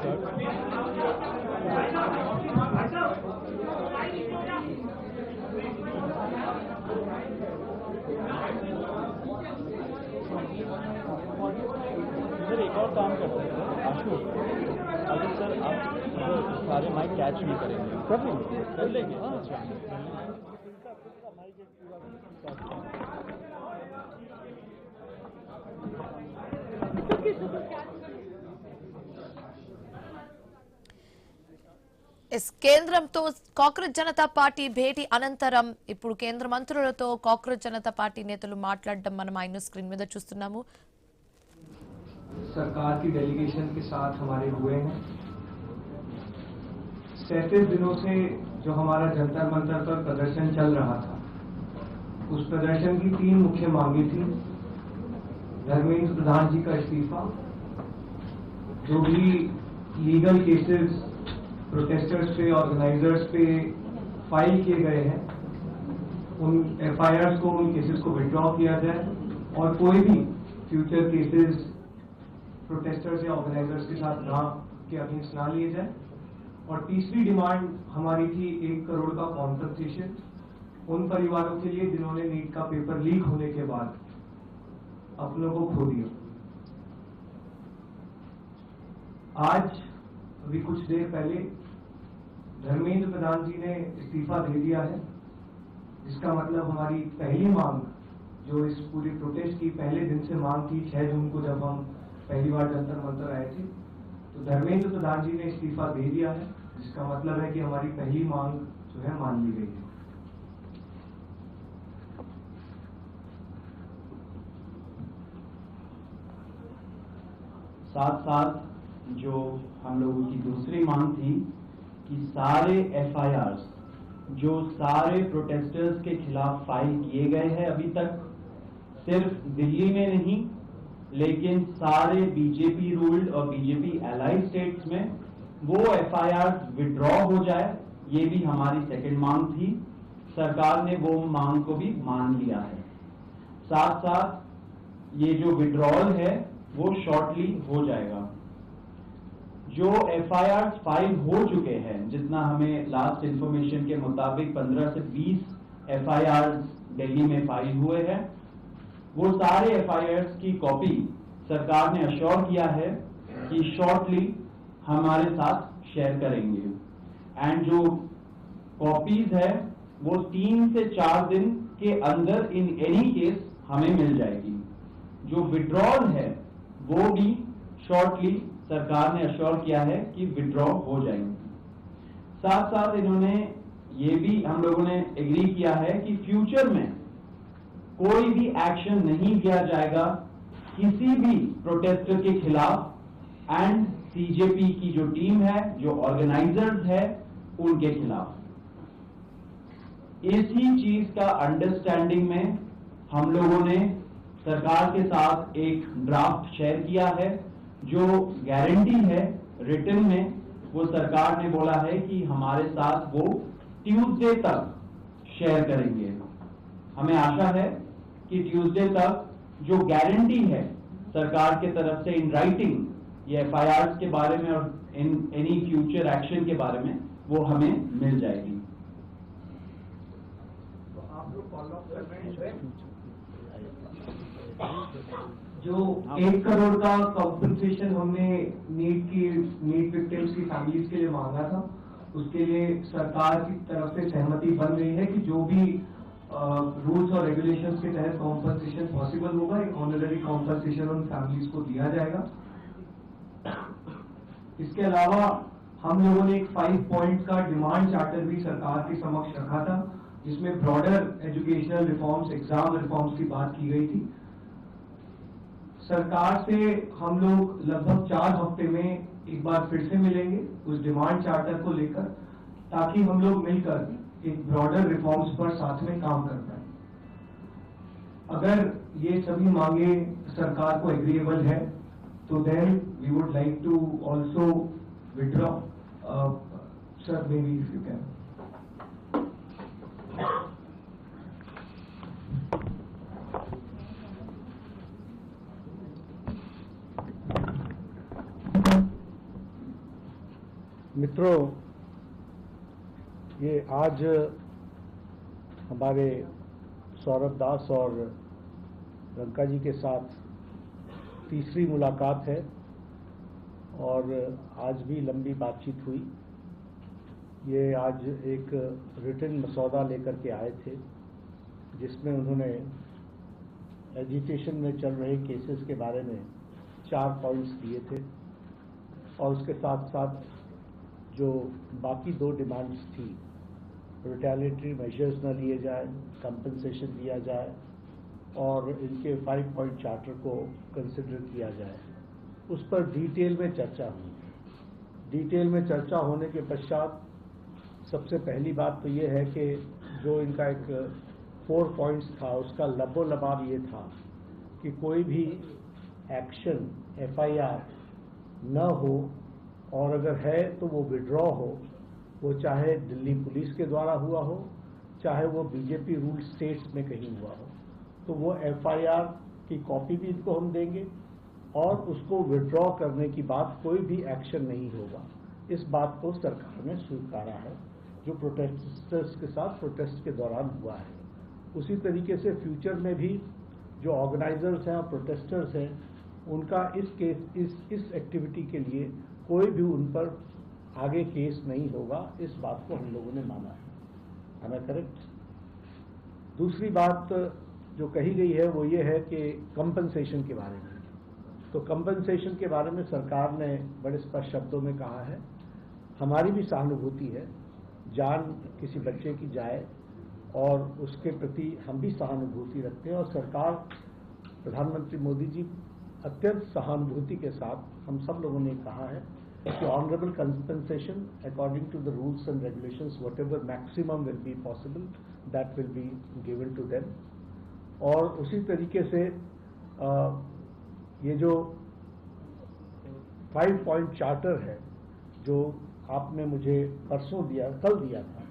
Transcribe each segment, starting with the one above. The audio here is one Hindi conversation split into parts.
सर एक और काम कर सकते हैं आशु, अगर सर आप सारे माइक कैच नहीं करेंगे कर लेंगे। కేంద్రంతో కాంగ్రెస్ జనతా పార్టీ భేటీ అనంతరం ఇప్పుడు కేంద్ర మంత్రులతో కాంగ్రెస్ జనతా పార్టీ నేతలు మాట్లాడడం మనం ఆయన స్క్రీన్ మీద చూస్తున్నాము। सरकार की डेलीगेशन के साथ हमारे हुए हैं। 37 दिनों से जो हमारा जंतर मंतर पर प्रदर्शन चल रहा था, उस प्रदर्शन की 3 मुख्य मांगे थी। धर्मेंद्र प्रधान जी का इस्तीफा, जो भी लीगल केसेस प्रोटेस्टर्स पे, ऑर्गेनाइजर्स पे फाइल किए गए हैं, उन एफआईआर को, उन केसेस को विड्रॉ किया जाए और कोई भी फ्यूचर केसेस प्रोटेस्टर्स या ऑर्गेनाइजर्स के साथ के अगेंस्ट ना लिए जाए। और तीसरी डिमांड हमारी थी 1 करोड़ का कॉम्पनसेशन उन परिवारों के लिए जिन्होंने नीट का पेपर लीक होने के बाद अपनों को खो दिया। आज अभी कुछ देर पहले धर्मेंद्र प्रधान जी ने इस्तीफा दे दिया है, जिसका मतलब हमारी पहली मांग, जो इस पूरी प्रोटेस्ट की पहले दिन से मांग थी, 6 जून को जब हम पहली बार जंतर मंतर आए थे, तो धर्मेंद्र प्रधान जी ने इस्तीफा दे दिया है, जिसका मतलब है कि हमारी पहली मांग जो है मान ली गई है। साथ साथ जो हम लोगों की दूसरी मांग थी कि सारे एफआईआर्स जो सारे प्रोटेस्टर्स के खिलाफ फाइल किए गए हैं अभी तक, सिर्फ दिल्ली में नहीं लेकिन सारे बीजेपी रूल्ड और बीजेपी एलाइड स्टेट्स में वो एफआईआर विड्रॉ हो जाए, ये भी हमारी सेकंड मांग थी। सरकार ने वो मांग को भी मान लिया है। साथ साथ ये जो विड्रॉल है वो शॉर्टली हो जाएगा। जो एफआईआर फाइल हो चुके हैं, जितना हमें लास्ट इंफॉर्मेशन के मुताबिक 15 से 20 एफआईआर दिल्ली में फाइल हुए हैं, वो सारे एफआईआर की कॉपी सरकार ने अश्योर किया है कि शॉर्टली हमारे साथ शेयर करेंगे। एंड जो कॉपीज है वो 3 से 4 दिन के अंदर इन एनी केस हमें मिल जाएगी। जो विड्रॉल है वो भी शॉर्टली सरकार ने अश्योर किया है कि विड्रॉ हो जाएंगे। साथ साथ इन्होंने ये भी हम लोगों ने एग्री किया है कि फ्यूचर में कोई भी एक्शन नहीं लिया जाएगा किसी भी प्रोटेस्टर के खिलाफ, एंड सीजेपी की जो टीम है, जो ऑर्गेनाइजर्स है, उनके खिलाफ। इसी चीज का अंडरस्टैंडिंग में हम लोगों ने सरकार के साथ एक ड्राफ्ट शेयर किया है। जो गारंटी है रिटन में, वो सरकार ने बोला है कि हमारे साथ वो ट्यूसडे तक शेयर करेंगे। हमें आशा है कि ट्यूसडे तक जो गारंटी है सरकार के तरफ से इन राइटिंग ये एफआईआर के बारे में और इन एनी फ्यूचर एक्शन के बारे में, वो हमें मिल जाएगी। तो आप लोग फॉलो अप कर रहे हैं जो 1 करोड़ का कॉम्पनसेशन हमने नीट विक्टिम्स की फैमिलीज के लिए मांगा था, उसके लिए सरकार की तरफ से सहमति बन रही है कि जो भी रूल्स और रेगुलेशंस के तहत कॉम्पनसेशन पॉसिबल होगा, एक ऑनररी कॉम्पनसेशन उन फैमिलीज को दिया जाएगा। इसके अलावा हम लोगों ने एक 5 पॉइंट का डिमांड चार्टर भी सरकार के समक्ष रखा था, जिसमें broader educational reforms, exam reforms की बात की गई थी। सरकार से हम लोग लगभग 4 हफ्ते में एक बार फिर से मिलेंगे उस डिमांड चार्टर को लेकर, ताकि हम लोग मिलकर एक ब्रॉडर रिफॉर्म्स पर साथ में काम कर पाए। अगर ये सभी मांगे सरकार को एग्रीएबल है, तो then we would like to also withdraw. Sir, may be if you can. मित्रों, ये आज हमारे सौरभ दास और रंका जी के साथ तीसरी मुलाकात है और आज भी लंबी बातचीत हुई। ये आज एक रिटन मसौदा लेकर के आए थे जिसमें उन्होंने एजिटेशन में चल रहे केसेस के बारे में 4 पॉइंट्स दिए थे और उसके साथ साथ जो बाकी 2 डिमांड्स थी, रिटेलिएटरी मेजर्स न लिए जाए, कंपनसेशन दिया जाए और इनके 5 पॉइंट चार्टर को कंसिडर किया जाए, उस पर डिटेल में चर्चा हुई। डिटेल में चर्चा होने के पश्चात सबसे पहली बात तो ये है कि जो इनका एक 4 पॉइंट्स था उसका लबोलबाब ये था कि कोई भी एक्शन FIR न हो और अगर है तो वो विड्रॉ हो, वो चाहे दिल्ली पुलिस के द्वारा हुआ हो, चाहे वो बीजेपी रूल स्टेट्स में कहीं हुआ हो, तो वो FIR की कॉपी भी इनको हम देंगे और उसको विड्रॉ करने की बात कोई भी एक्शन नहीं होगा। इस बात को सरकार ने स्वीकारा है जो प्रोटेस्टर्स के साथ प्रोटेस्ट के दौरान हुआ है। उसी तरीके से फ्यूचर में भी जो ऑर्गेनाइजर्स हैं और प्रोटेस्टर्स हैं उनका इस एक्टिविटी के लिए कोई भी उन पर आगे केस नहीं होगा, इस बात को हम लोगों ने माना है। Am I correct? दूसरी बात जो कही गई है वो ये है कि कंपनसेशन के बारे में। तो कंपनसेशन के बारे में सरकार ने बड़े स्पष्ट शब्दों में कहा है, हमारी भी सहानुभूति है, जान किसी बच्चे की जाए और उसके प्रति हम भी सहानुभूति रखते हैं और सरकार, प्रधानमंत्री मोदी जी अत्यंत सहानुभूति के साथ हम सब लोगों ने कहा है कि honourable compensation according to the rules and regulations whatever maximum will be possible that will be given to them. और उसी तरीके से ये जो 5 पॉइंट चार्टर है जो आपने मुझे परसों दिया, कल दिया था,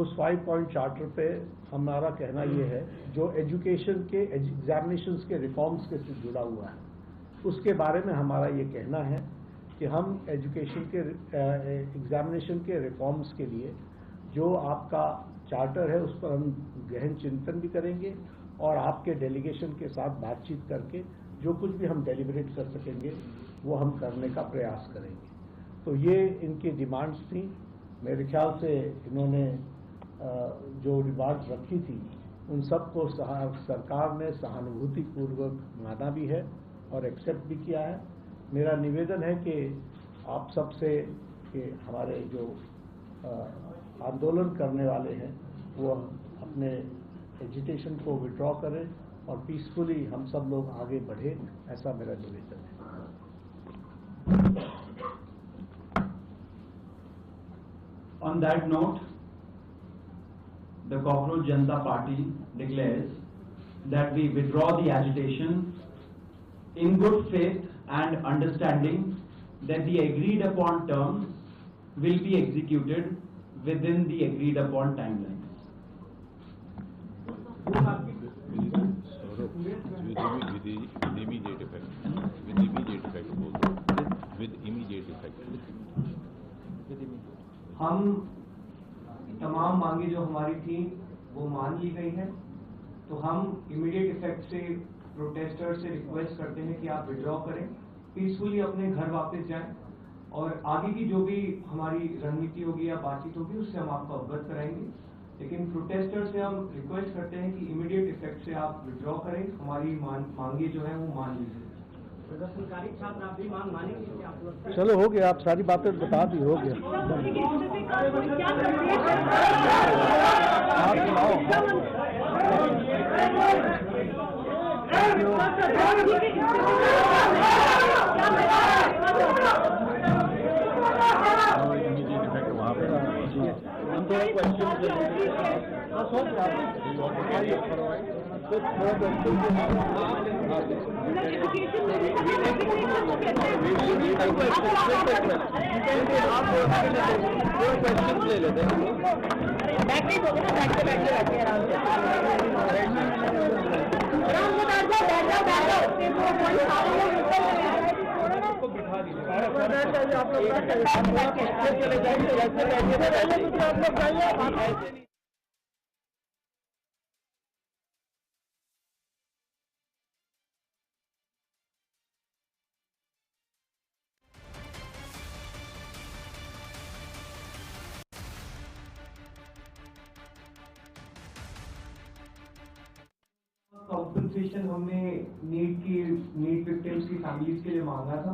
उस 5 पॉइंट चार्टर पे हमारा कहना ये है जो एजुकेशन के एग्जामिनेशंस के रिफॉर्म्स के से जुड़ा हुआ है, उसके बारे में हमारा ये कहना है कि हम एजुकेशन के एग्जामिनेशन के रिफॉर्म्स के लिए जो आपका चार्टर है उस पर हम गहन चिंतन भी करेंगे और आपके डेलीगेशन के साथ बातचीत करके जो कुछ भी हम डेलिब्रेट कर सकेंगे वो हम करने का प्रयास करेंगे। तो ये इनकी डिमांड्स थी। मेरे ख्याल से इन्होंने जो डिमांड्स रखी थी उन सबको सरकार ने सहानुभूतिपूर्वक माना भी है और एक्सेप्ट भी किया है। मेरा निवेदन है कि आप सबसे कि हमारे जो आंदोलन करने वाले हैं वो अपने एजिटेशन को विड्रॉ करें और पीसफुली हम सब लोग आगे बढ़े, ऐसा मेरा निवेदन है। On that note, the Cockroach Janata Party declares that we withdraw the agitation in good faith and understanding that the agreed upon terms will be executed within the agreed upon timelines. With immediate effect, with immediate effect. हम तमाम मांगे जो हमारी थी वो मान ली गई है, तो हम इमीडिएट इफेक्ट से प्रोटेस्टर से रिक्वेस्ट करते हैं कि आप विड्रॉ करें, पीसफुली अपने घर वापस जाएं और आगे की जो भी हमारी रणनीति होगी या बातचीत होगी उससे हम आपको अवगत कराएंगे। लेकिन प्रोटेस्टर से हम रिक्वेस्ट करते हैं कि इमीडिएट इफेक्ट से आप विड्रॉ करें, हमारी मांगे जो है वो मान लीजिए। प्रदर्शनकारी छात्र आप भी मांग मानेंगे? आप चलो हो गया, आप सारी बातें बता दी, हो गया। आप सुनाओ। ले लेते हैं, बैठ नहीं बोले ना, बैठ के आराम से बैठ जाओ। बैठा दीजिए। कॉम्पनसेशन हमने नीट विक्टिम्स की फैमिलीज के लिए मांगा था।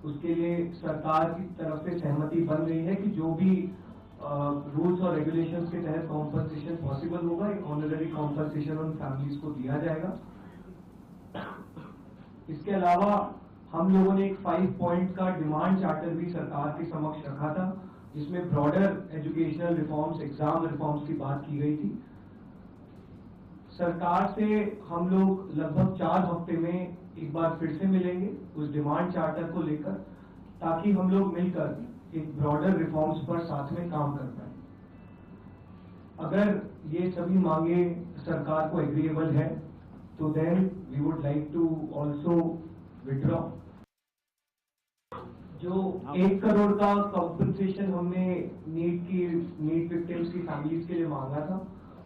उसके लिए सरकार की तरफ से सहमति बन रही है कि जो भी रूल्स और रेगुलेशंस के तहत कॉम्पनसेशन पॉसिबल होगा, एक ऑनररी कॉम्पनसेशन उन फैमिलीज को दिया जाएगा। इसके अलावा हम लोगों ने एक 5 पॉइंट का डिमांड चार्टर भी सरकार के समक्ष रखा था, जिसमें broader educational reforms, exam reforms की बात की गई थी। सरकार से हम लोग लगभग 4 हफ्ते में एक बार फिर से मिलेंगे उस डिमांड चार्टर को लेकर, ताकि हम लोग मिलकर एक ब्रॉडर रिफॉर्म्स पर साथ में काम कर पाए। अगर ये सभी मांगे सरकार को एग्रीएबल है तो then we would like to also withdraw. जो 1 करोड़ का कॉम्पनसेशन हमने नीट विक्टिम्स की फैमिलीज के लिए मांगा था,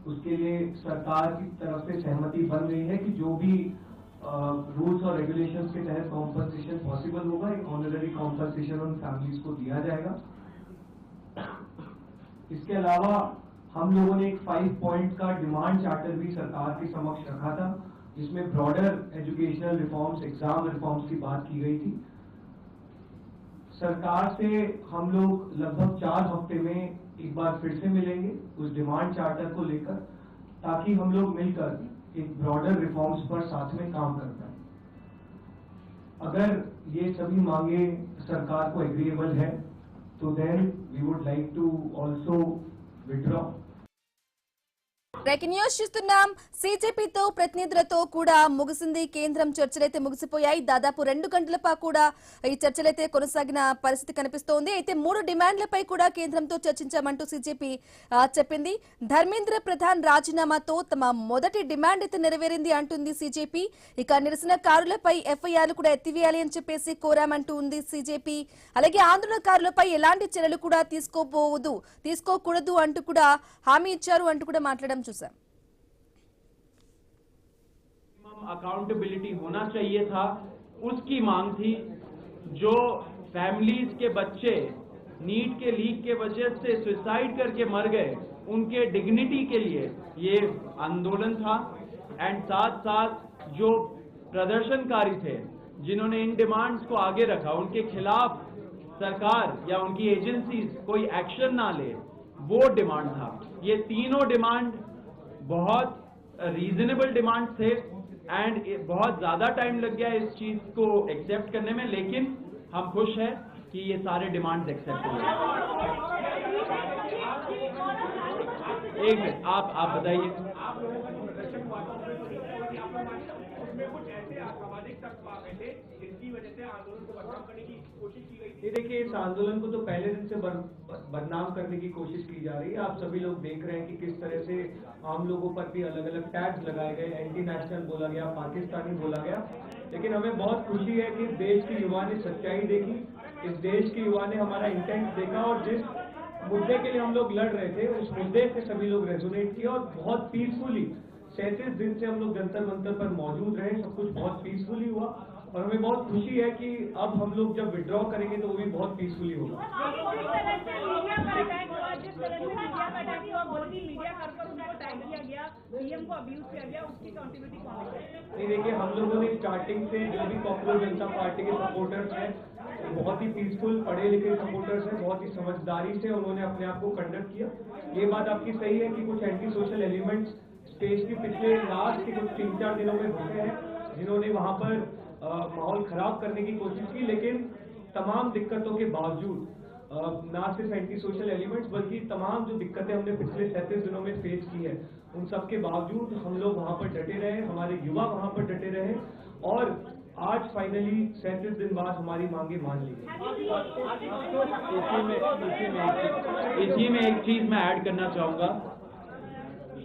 उसके लिए सरकार की तरफ से सहमति बन रही है कि जो भी रूल्स और रेगुलेशंस के तहत कॉम्पनसेशन पॉसिबल होगा, एक ऑनररी कॉम्पनसेशन उन फैमिलीज को दिया जाएगा। इसके अलावा हम लोगों ने एक 5 पॉइंट का डिमांड चार्टर भी सरकार के समक्ष रखा था, जिसमें broader educational reforms, exam reforms की बात की गई थी। सरकार से हम लोग लगभग 4 हफ्ते में एक बार फिर से मिलेंगे उस डिमांड चार्टर को लेकर, ताकि हम लोग मिलकर एक ब्रॉडर रिफॉर्म्स पर साथ में काम कर पाए। अगर ये सभी मांगे सरकार को एग्रीएबल है तो then we would like to also withdraw. Breaking news చూస్తున్నాం. సీజేపీతో ప్రతినిధులతో కూడా ముగిసింది. కేంద్రం చర్చలైతే ముగిసిపోయాయి. దాదాపు 2 గంటలపై కూడా ఈ చర్చలైతే కొనసాగిన పరిస్థితి కనిపిస్తోంది. అయితే 3 డిమాండ్లపై కూడా కేంద్రంతో చర్చించామంటూ సీజేపీ చెప్పింది. ధర్మేంద్ర ప్రధాన్ రాజీనామాతో తమ మొదటి డిమాండ్ అయితే నెరవేరింది అంటుంది సీజేపీ. ఇక నిరసనకారులపై ఎఫ్ఐఆర్లు కూడా ఎత్తివేయాలి అని చెప్పేసి కోరామంటూ ఉంది సీజేపీ. అలాగే ఆందోళనకారులపై ఎలాంటి చర్యలు కూడా తీసుకోకూడదు అంటూ కూడా హామీ ఇచ్చారు అంటూ కూడా మాట్లాడడం చూసాం. अकाउंटेबिलिटी होना चाहिए था, उसकी मांग थी। जो फैमिलीज के बच्चे नीट के लीक के वजह से सुसाइड करके मर गए, उनके डिग्निटी के लिए ये आंदोलन था। एंड साथ साथ जो प्रदर्शनकारी थे जिन्होंने इन डिमांड्स को आगे रखा, उनके खिलाफ सरकार या उनकी एजेंसीज कोई एक्शन ना ले, वो डिमांड था। ये तीनों डिमांड बहुत रीजनेबल डिमांड थे एंड बहुत ज्यादा टाइम लग गया इस चीज को एक्सेप्ट करने में, लेकिन हम खुश हैं कि ये सारे डिमांड्स एक्सेप्ट हुए। एक मिनट, आप बताइए। ये देखिए, इस आंदोलन को तो पहले दिन से बदनाम करने की कोशिश की जा रही है। आप सभी लोग देख रहे हैं कि किस तरह से आम लोगों पर भी अलग अलग टैग्स लगाए गए, एंटी नेशनल बोला गया, पाकिस्तानी बोला गया। लेकिन हमें बहुत खुशी है कि इस देश के युवा ने सच्चाई देखी, इस देश के युवा ने हमारा इंटेंट देखा और जिस मुद्दे के लिए हम लोग लड़ रहे थे उस मुद्दे से सभी लोग रेजोनेट किया और बहुत पीसफुली 37 दिन से हम लोग जंतर मंतर पर मौजूद रहे। सब कुछ बहुत पीसफुली हुआ और हमें बहुत खुशी है कि अब हम लोग जब विड्रॉ करेंगे तो वो भी बहुत पीसफुली होगा। नहीं, देखिए, हम लोगों ने स्टार्टिंग से जो भी कॉकरोच जनता पार्टी के सपोर्टर्स हैं, बहुत ही पीसफुल पढ़े लिखे सपोर्टर्स हैं, बहुत ही समझदारी से उन्होंने अपने आप को कंडक्ट किया। ये बात आपकी सही है कि कुछ एंटी सोशल एलिमेंट्स स्टेज के पिछले लास्ट के कुछ 3-4 दिनों में घुसे हैं, जिन्होंने वहां पर माहौल खराब करने की कोशिश की। लेकिन तमाम दिक्कतों के बावजूद ना सिर्फ एंटी सोशल एलिमेंट्स बल्कि तमाम जो दिक्कतें हमने पिछले 37 दिनों में फेस की है, उन सब के बावजूद हम लोग वहां पर डटे रहे, हमारे युवा वहां पर डटे रहे और आज फाइनली 37 दिन बाद हमारी मांगे मान ली गई। इसी में एक चीज मैं ऐड करना चाहूंगा।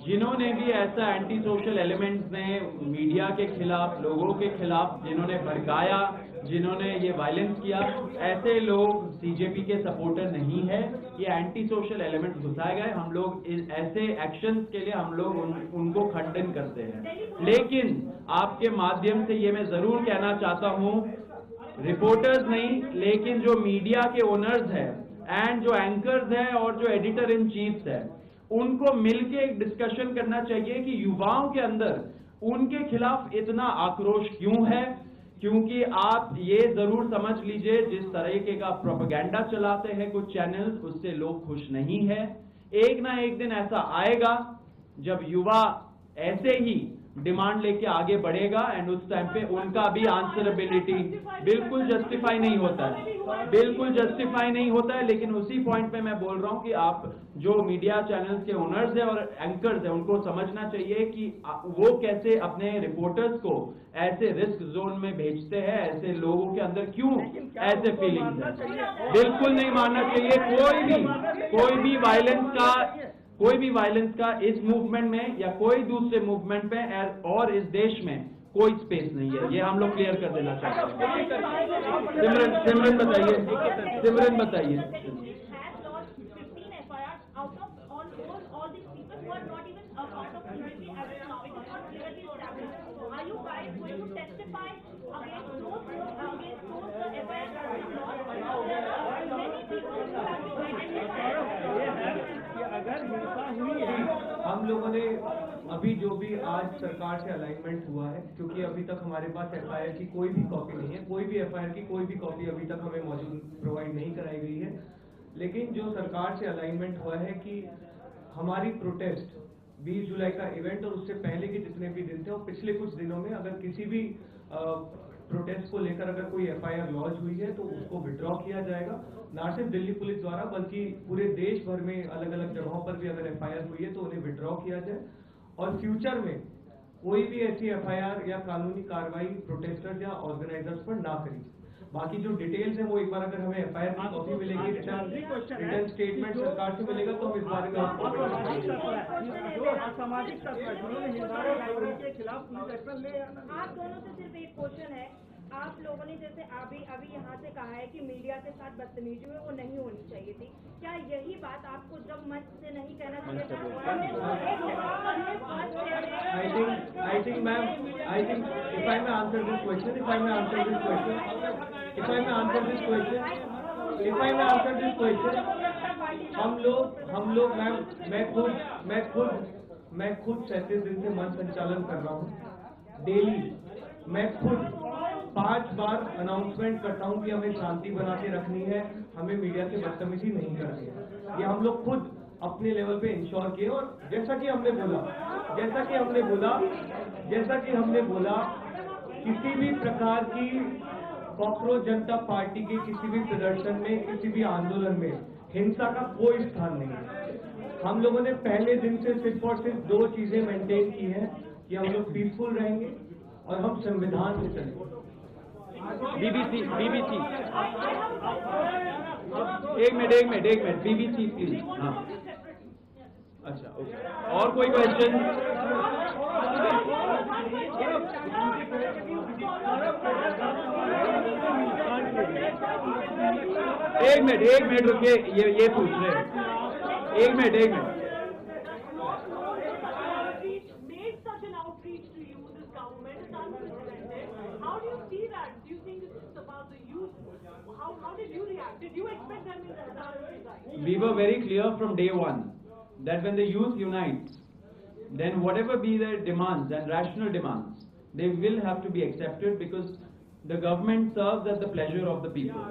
जिन्होंने भी ऐसा एंटी सोशल एलिमेंट्स ने मीडिया के खिलाफ, लोगों के खिलाफ जिन्होंने भड़काया, जिन्होंने ये वायलेंस किया, ऐसे लोग सीजेपी के सपोर्टर नहीं है। ये एंटी सोशल एलिमेंट्स घुसाए गए। हम लोग ऐसे एक्शंस के लिए हम लोग उनको खंडन करते हैं। लेकिन आपके माध्यम से ये मैं जरूर कहना चाहता हूं, रिपोर्टर्स नहीं, लेकिन जो मीडिया के ओनर्स हैं एंड जो एंकर्स हैं और जो एडिटर इन चीफ्स हैं, उनको मिलके एक डिस्कशन करना चाहिए कि युवाओं के अंदर उनके खिलाफ इतना आक्रोश क्यों है। क्योंकि आप ये जरूर समझ लीजिए, जिस तरीके का प्रोपेगेंडा चलाते हैं कुछ चैनल्स, उससे लोग खुश नहीं है। एक ना एक दिन ऐसा आएगा जब युवा ऐसे ही डिमांड लेके आगे बढ़ेगा एंड उस टाइम पे उनका भी आंसरेबिलिटी बिल्कुल जस्टिफाई नहीं होता है, बिल्कुल जस्टिफाई नहीं होता है। लेकिन उसी पॉइंट पे मैं बोल रहा हूं कि आप जो मीडिया चैनल्स के ओनर्स हैं और एंकर्स हैं, उनको समझना चाहिए कि वो कैसे अपने रिपोर्टर्स को ऐसे रिस्क जोन में भेजते हैं, ऐसे लोगों के अंदर क्यों ऐसे फीलिंग्स है। बिल्कुल नहीं मानना चाहिए कोई भी वायलेंस का इस मूवमेंट में या कोई दूसरे मूवमेंट पे और इस देश में कोई स्पेस नहीं है। ये हम लोग क्लियर कर देना चाहते हैं। सिमरन बताइए। अगर हिंसा हुई है, हम लोगों ने अभी जो भी आज सरकार से अलाइनमेंट हुआ है, क्योंकि अभी तक हमारे पास एफआईआर की कोई भी कॉपी नहीं है, कोई भी एफआईआर की कोई भी कॉपी अभी तक हमें मौजूद प्रोवाइड नहीं कराई गई है। लेकिन जो सरकार से अलाइनमेंट हुआ है कि हमारी प्रोटेस्ट 20 जुलाई का इवेंट और उससे पहले के जितने भी दिन थे और पिछले कुछ दिनों में अगर किसी भी प्रोटेस्ट को लेकर अगर कोई एफआईआर लॉन्च हुई है तो उसको विड्रॉ किया जाएगा। ना सिर्फ दिल्ली पुलिस द्वारा बल्कि पूरे देश भर में अलग अलग जगहों पर भी अगर एफआईआर हुई है तो उन्हें विड्रॉ किया जाए और फ्यूचर में कोई भी ऐसी एफआईआर या कानूनी कार्रवाई प्रोटेस्टर्स या ऑर्गेनाइजर्स पर ना करी। बाकी जो डिटेल्स है वो एक बार अगर हमें एफआईआर की कॉपी मिलेगी, रिटर्न स्टेटमेंट सरकार से मिलेगा तो हम इस बारे में असामाजिक तत्व जिन्होंने हिंसा के खिलाफ पुलिस एक्शन ले आना। आप दोनों से सिर्फ एक क्वेश्चन है, आप लोगों ने जैसे अभी यहाँ से कहा है कि मीडिया के साथ बदतमीजी में वो नहीं होनी चाहिए थी, क्या यही बात आपको जब मंच से नहीं कहना चाहिए था? I think ma'am, if I may answer this question, हम लोग मैम, मैं खुद 37 दिन से मंच संचालन कर रहा हूँ। डेली मैं खुद 5 बार अनाउंसमेंट करता हूं कि हमें शांति बना के रखनी है, हमें मीडिया से बदतमीजी नहीं करनी है। ये हम लोग खुद अपने लेवल पे इंश्योर किए और जैसा कि हमने बोला किसी भी प्रकार की कॉकरोच जनता पार्टी के किसी भी प्रदर्शन में, किसी भी आंदोलन में हिंसा का कोई स्थान नहीं है। हम लोगों ने पहले दिन से सिर्फ और सिर्फ 2 चीजें मेंटेन की हैं कि हम लोग पीसफुल रहेंगे और हम संविधान से चलेंगे। बीबीसी एक मिनट बीबीसी प्लीज। हाँ अच्छा ओके, और कोई क्वेश्चन? एक मिनट रुकिए, ये पूछ रहे हैं। एक minute We were very clear from day one that when the youth unites, then whatever be their demands and rational demands, they will have to be accepted because the government serves at the pleasure of the people.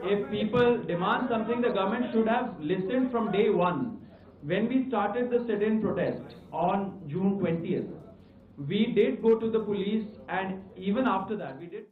If people demand something, the government should have listened from day one. When we started the sit-in protest on June 20th, we did go to the police, and even after that we did